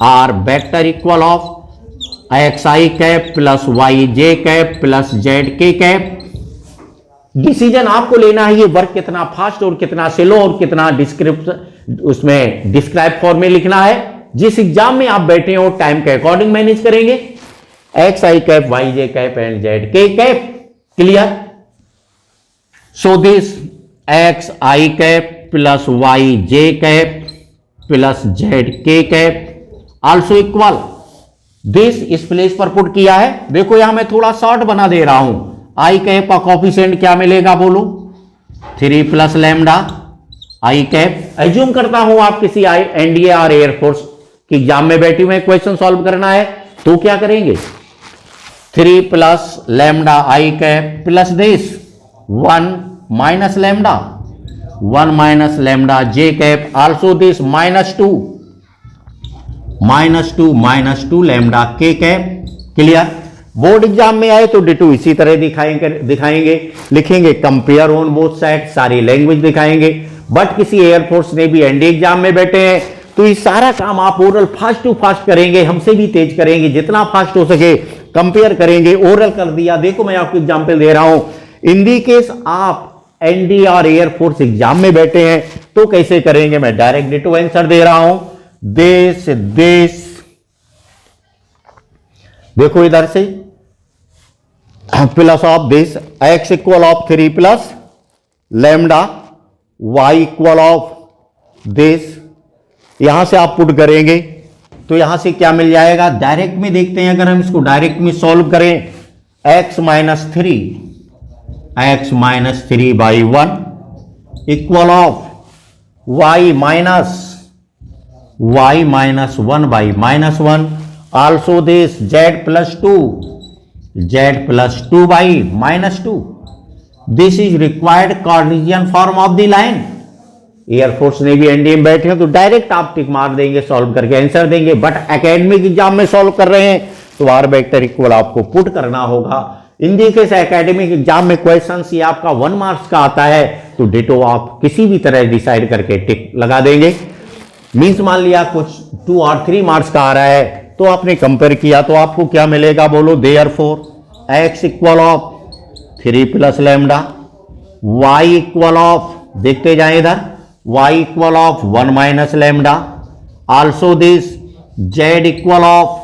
r vector equal of x i cap plus y j cap plus z k cap. Decision आपको लेना है, ये work कितना fast और कितना slow और कितना उसमें डिस्क्राइब फॉर्म में लिखना है। जिस एग्जाम में आप बैठे हो टाइम के अकॉर्डिंग मैनेज करेंगे। X i cap y j cap and z k cap, clear? So this x i cap plus y j cap plus z k cap also equal this, इस place पर put किया है। देखो यहां मैं थोड़ा short बना दे रहा हूं। आई कैप का कोफिशिएंट क्या मिलेगा बोलो? 3 प्लस लैम्डा आई कैप। एज्यूम करता हूं आप किसी एनडीए और एयरफोर्स की एग्जाम में बैठी हुए क्वेश्चन सॉल्व करना है, तो क्या करेंगे? 3 plus lambda I cap plus this 1 minus lambda, 1 minus lambda J cap also this minus two lambda के कैप, क्लियर? बोर्ड एग्जाम में आए तो डिटो इसी तरह दिखाएंगे, लिखेंगे कंपेयर ऑन बोथ साइड, सारी लैंग्वेज दिखाएंगे। बट किसी एयरफोर्स ने भी एनडीए एग्जाम में बैठे हैं तो ये सारा काम आप ओरल फास्ट टू फास्ट करेंगे, हमसे भी तेज करेंगे, जितना फास्ट हो सके कंपेयर करेंगे। ओरल कर दिया, देखो मैं आपको एग्जाम्पल दे रहा हूं। इन दी केस आप एनडीए और एयरफोर्स एग्जाम में बैठे हैं तो कैसे करेंगे? मैं डायरेक्ट डिटो आंसर दे रहा हूं। दिस देखो इधर से plus of this x equal of 3 plus lambda y equal of this, यहां से आप पुट करेंगे तो यहां से क्या मिल जाएगा? डायरेक्ट में देखते हैं, अगर हम इसको डायरेक्ट में सॉल्व करें, x minus 3 by 1 equal of y minus 1 by minus 1 also this z plus 2 by minus 2। This is required Cartesian form of the line. Air force ने भी एनडीए में बैठे हो तो डायरेक्ट आप टिक मार देंगे, सॉल्व करके आंसर देंगे। बट एकेडमिक एग्जाम में सॉल्व कर रहे हैं तो आर वेक्टर इक्वल आपको पुट करना होगा। इन केस एकेडमिक एग्जाम में क्वेश्चन ये आपका 1 मार्क्स का आता है तो डिटो आप किसी भी तरह डिसाइड करके टिक लगा देंगे। मीन्स मान लिया कुछ 2 और 3 मार्क्स का आ रहा है तो आपने कंपेयर किया तो आपको क्या मिलेगा बोलो? Therefore x equal of 3 plus lambda, y equal of, देखते जाए इधर, y equal of 1 minus lambda also this z equal of,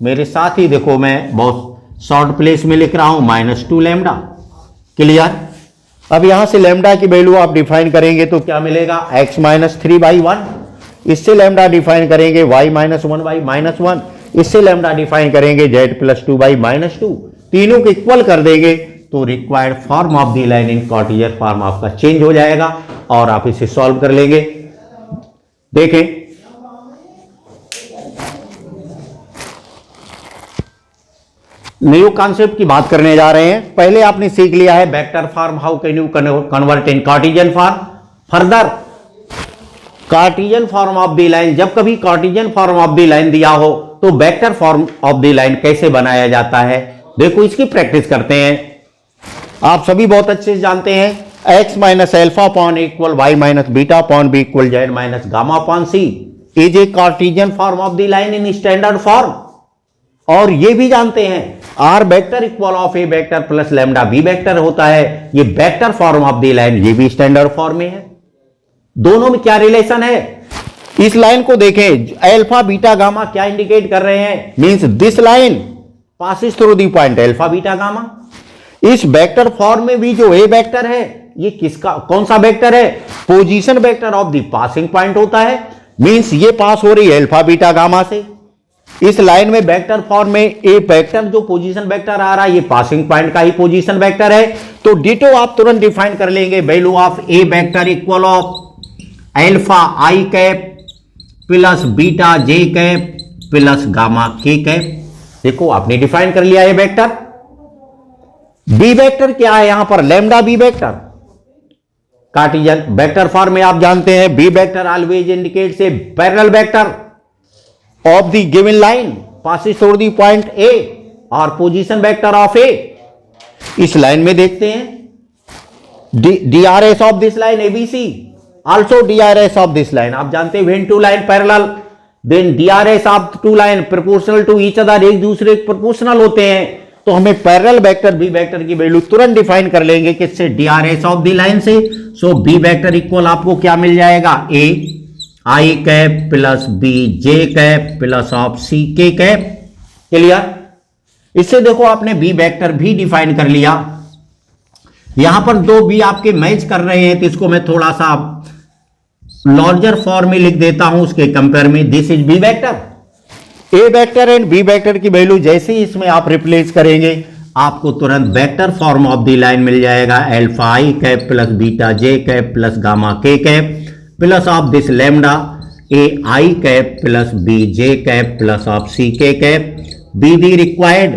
मेरे साथ ही देखो मैं बहुत शॉर्ट प्लेस में लिख रहा हूं, -2 लैम्डा, क्लियर? अब यहां से लैम्डा की वैल्यू आप डिफाइन करेंगे तो क्या मिलेगा, x माइनस 3/1। इससे लैम्डा डिफाइन करेंगे y माइनस 1/-1। इससे लैम्डा डिफाइन करेंगे z प्लस 2/-2। तीनों को इक्वल कर देंगे तो required form of the line in Cartesian form आपका चेंज हो जाएगा और आप इसे सॉल्व कर लेंगे। देखें, न्यू कॉन्सेप्ट की बात करने जा रहे हैं। पहले आपने सीख लिया है vector form, how can you convert in Cartesian form. Further Cartesian form of the line, जब कभी Cartesian form of the line दिया हो तो vector form of the line कैसे बनाया जाता है, देखो इसकी प्रैक्टिस करते हैं। आप सभी बहुत अच्छे से जानते हैं x minus alpha upon equal y minus beta upon b equal z minus gamma upon c is a Cartesian form of the line in standard form. और ये भी जानते हैं r vector equal of a vector plus lambda b vector होता है। ये vector form of the line, ये भी स्टैंडर्ड फॉर्म में है। दोनों में क्या रिलेशन है, इस लाइन को देखें, अल्फा बीटा गामा क्या इंडिकेट कर रहे हैं, means this line passes through the point alpha beta gamma. इस वेक्टर फॉर्म में भी जो ए वेक्टर है ये किसका, कौन सा वेक्टर है, position vector of the passing point होता है। मींस ये पास हो रही है अल्फा बीटा गामा से। इस लाइन में वेक्टर फॉर्म में ए वेक्टर जो पोजीशन वेक्टर आ रहा है ये पासिंग पॉइंट का ही पोजीशन वेक्टर है। तो डिटो आप तुरंत डिफाइन कर लेंगे, value of a vector equal of alpha i cap plus beta j cap plus gamma k cap. देखो आपने डिफाइन कर लिया है वेक्टर। बी वेक्टर क्या है यहां पर, lambda b vector. Cartesian vector form में आप जानते हैं b vector always indicates a parallel vector of the given line passes through the point A और पोजीशन वेक्टर ऑफ ए। इस लाइन में देखते हैं DRs of this line ABC, also DRs of this line. आप जानते हैं when two line parallel then DRs of two line proportional to each other, एक दूसरे के प्रोपोर्शनल होते हैं। तो हमें पैरेलल वेक्टर बी वेक्टर की वैल्यू तुरंत डिफाइन कर लेंगे किससे, डीआरएस ऑफ द लाइन से। सो बी वेक्टर इक्वल आपको क्या मिल जाएगा, a i cap plus b j cap plus of c k cap. Clear. इससे देखो आपने बी वेक्टर भी डिफाइन कर लिया। यहां पर दो बी आपके मैच कर रहे हैं तो इसको मैं थोड़ा सा लार्जर फॉर्म में लिख देता हूं उसके कंपेयर में। This is b vector. A vector and b vector की वैल्यू जैसे ही इसमें आप रिप्लेस करेंगे आपको तुरंत vector form of the line मिल जाएगा, alpha i cap plus beta j cap plus gamma k cap plus of this lambda a i cap plus b j cap plus of c k cap be the required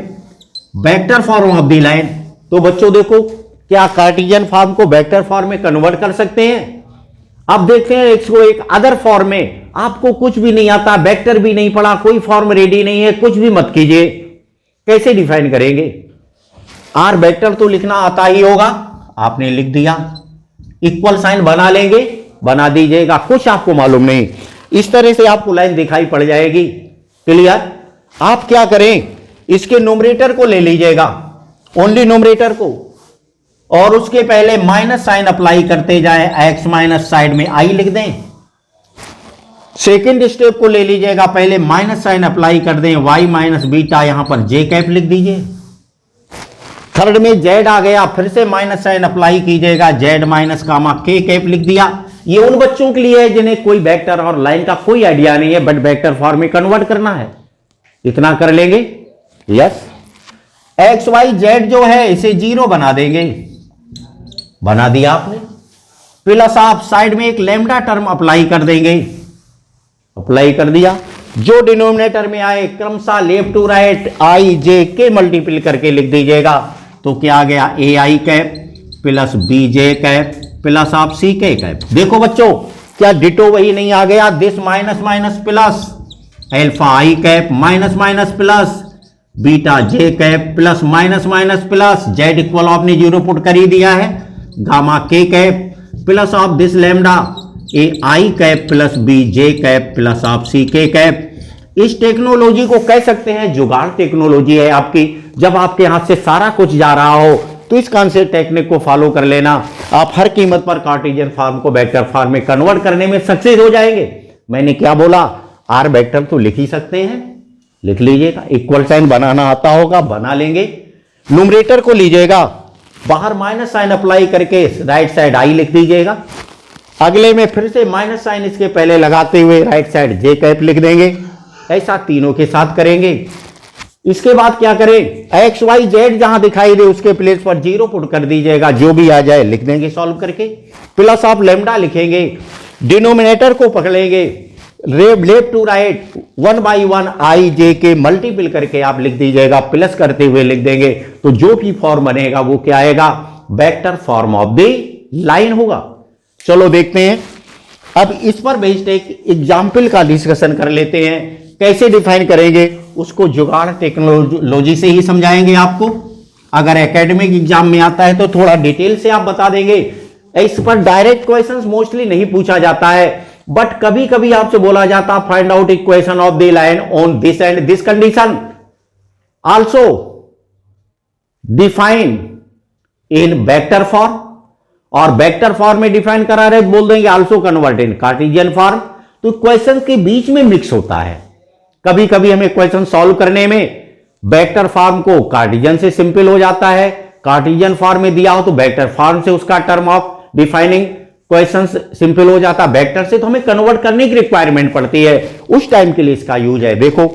vector form of the line. तो बच्चों देखो क्या Cartesian form को vector form में convert कर सकते हैं। अब देखते हैं इसको एक अदर फॉर्म में। आपको कुछ भी नहीं आता, वेक्टर भी नहीं पढ़ा, कोई फॉर्म रेडी नहीं है, कुछ भी मत कीजिए, कैसे डिफाइन करेंगे। आर वेक्टर तो लिखना आता ही होगा, आपने लिख दिया, इक्वल साइन बना लेंगे, बना दीजिएगा, कुछ आपको मालूम नहीं, इस तरह से आपको लाइन दिखाई पड़ जाएगी। क्लियर। आप क्या करें, इसके न्यूमरेटर को ले लीजिएगा, ओनली न्यूमरेटर को, और उसके पहले माइनस साइन अप्लाई करते जाए, एक्स माइनस साइड में आई लिख दें। सेकेंड स्टेप को ले लीजिएगा, पहले माइनस साइन अप्लाई कर दें, वाई माइनस बीटा यहां पर जे कैप लिख दीजिए। थर्ड में जेड आ गया, फिर से माइनस साइन अप्लाई कीजिएगा, Z minus gamma k cap लिख दिया। ये उन बच्चों के लिए है जिन्हें कोई वेक्टर और लाइन का कोई आइडिया नहीं है, बट वेक्टर फॉर्म में कन्वर्ट करना है, इतना कर लेंगे। यस, एक्स वाई जेड जो है इसे जीरो बना देंगे, बना दिया आपने। प्लस आप साइड में एक लैम्डा टर्म अप्लाई कर देंगे, अप्लाई कर दिया। जो डिनोमिनेटर में आए क्रमशः left to right i j k multiple करके लिख दीजिएगा। तो क्या आ गया, a i cap plus b j cap plus of c k cap. देखो बच्चों क्या डिटो वही नहीं आ गया, this minus minus plus alpha i cap minus minus plus beta j cap plus minus minus plus z equal आपने zero put कर ही दिया है, gamma k cap plus of this lambda a i cap plus b j cap plus of c k cap. इस technology को कह सकते हैं जुगाड़ टेक्नोलॉजी है आपकी। जब आपके हाथ से सारा कुछ जा रहा हो तो इस कॉन्सेप्ट टेक्निक को फॉलो कर लेना, आप हर कीमत पर कार्टेशियन फॉर्म को वेक्टर फॉर्म में कन्वर्ट करने में सक्सेस हो जाएंगे। मैंने क्या बोला, आर वेक्टर तो लिख ही सकते हैं, लिख लीजिएगा। इक्वल साइन बनाना आता होगा, बना लेंगे। न्यूमरेटर को लीजिएगा, बाहर माइनस साइन अप्लाई करके राइट साइड आई लिख दीजिएगा। अगले में फिर से माइनस साइन इसके पहले लगाते हुए राइट साइड जे कैप लिख देंगे। ऐसा तीनों के साथ करेंगे। इसके बाद क्या करें, एक्स वाई जेड जहां दिखाई दे उसके प्लेस पर 0 पुट कर दीजिएगा, जो भी आ जाए लिख देंगे सॉल्व करके। प्लस आप लेमडा लिखेंगे, डिनोमिनेटर को पकड़ेंगे, left to right 1/1 I j k multiple करके आप लिख दीजिएगा, प्लस करते हुए लिख देंगे। तो जो भी फॉर्म बनेगा वो क्या आएगा, vector form of the line होगा। चलो देखते हैं। अब इस पर बेस्ड एक एग्जाम्पल का डिस्कशन कर लेते हैं। कैसे डिफाइन करेंगे उसको जुगाड़ टेक्नोलॉजी से ही समझाएंगे आपको। अगर एकेडमिक एग्जाम में आता है तो थोड़ा डिटेल से आप बता देंगे। इस पर डायरेक्ट क्वेश्चंस मोस्टली नहीं पूछा जाता है, बट कभी कभी आपसे बोला जाता है find out equation of the line on this and this condition, also define in vector form. और वेक्टर फॉर्म में डिफाइन करा रहे बोल देंगे also convert in Cartesian form. तो क्वेश्चन के बीच में मिक्स होता है। कभी कभी हमें क्वेश्चन सॉल्व करने में वेक्टर फॉर्म को कार्टेशियन से सिंपल हो जाता है, कार्टेशियन फॉर्म में दिया हो तो वेक्टर फॉर्म से उसका term of defining question simple हो जाता है। वेक्टर से तो हमें कन्वर्ट करने की रिक्वायरमेंट पड़ती है, उस टाइम के लिए इसका यूज है। देखो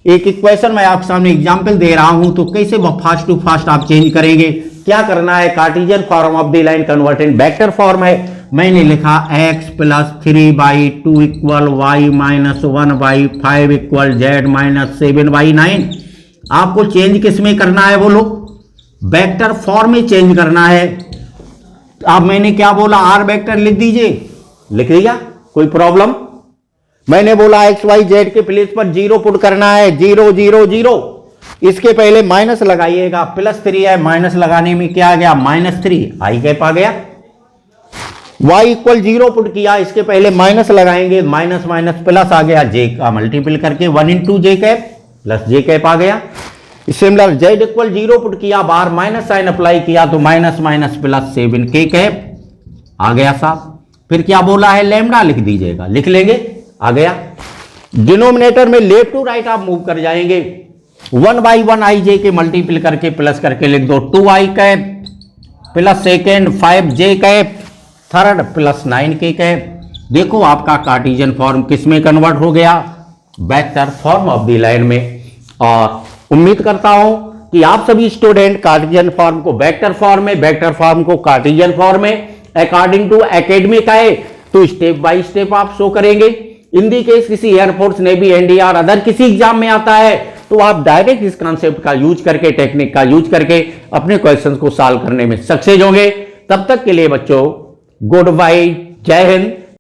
एक इक्वेशन मैं आपके सामने एग्जांपल दे रहा हूं, तो कैसे फास्ट टू फास्ट आप चेंज करेंगे, क्या करना है। Cartesian form of the line convert in vector form है। मैंने लिखा x + 3/2 equal y - 1/5 equal z - 7/9। आपको चेंज किस में करना है बोलो, वेक्टर फॉर्म में चेंज करना है। अब मैंने क्या बोला, आर वेक्टर लिख दीजिए, लिख दिया, कोई प्रॉब्लम। मैंने बोला एक्स वाई जेड के प्लेस पर 0 पुट करना है, 0 0 0। इसके पहले माइनस लगाइएगा, +3 है, माइनस लगाने में क्या आ गया -3 आई कैप आ गया। y = 0 पुट किया, इसके पहले माइनस लगाएंगे, माइनस माइनस प्लस आ गया, j का मल्टीपल करके 1 × j cap plus j cap आ गया। सिमिलर z = 0 पुट किया, बाहर माइनस साइन अप्लाई किया तो minus minus plus 7 k cap आ गया साहब। फिर क्या बोला है, लैम्डा लिख दीजिएगा, लिख लेंगे, आ गया। डिनोमिनेटर में लेफ्ट टू राइट आप मूव कर जाएंगे, 1/1 आई जे के मल्टीपल करके प्लस करके लिख दो, 2i cap plus second 5j cap third plus 9k cap. देखो आपका कार्टेशियन फॉर्म किस में कन्वर्ट हो गया, vector form of the line में। और उम्मीद करता हूं कि आप सभी स्टूडेंट कार्टेशियन फॉर्म को वेक्टर फॉर्म में, वेक्टर फॉर्म को कार्टेशियन फॉर्म में अकॉर्डिंग टू एकेडमिक आए तो स्टेप बाय स्टेप आप शो करेंगे। इन दी केस किसी एयरफोर्स, नेवी, एनडीआर अदर किसी एग्जाम में आता है तो आप डायरेक्ट इस कॉन्सेप्ट का यूज करके, टेक्निक का यूज करके अपने क्वेश्चंस को सॉल्व करने में सक्सेस होंगे। तब तक के लिए बच्चों गुड बाय, जय हिंद।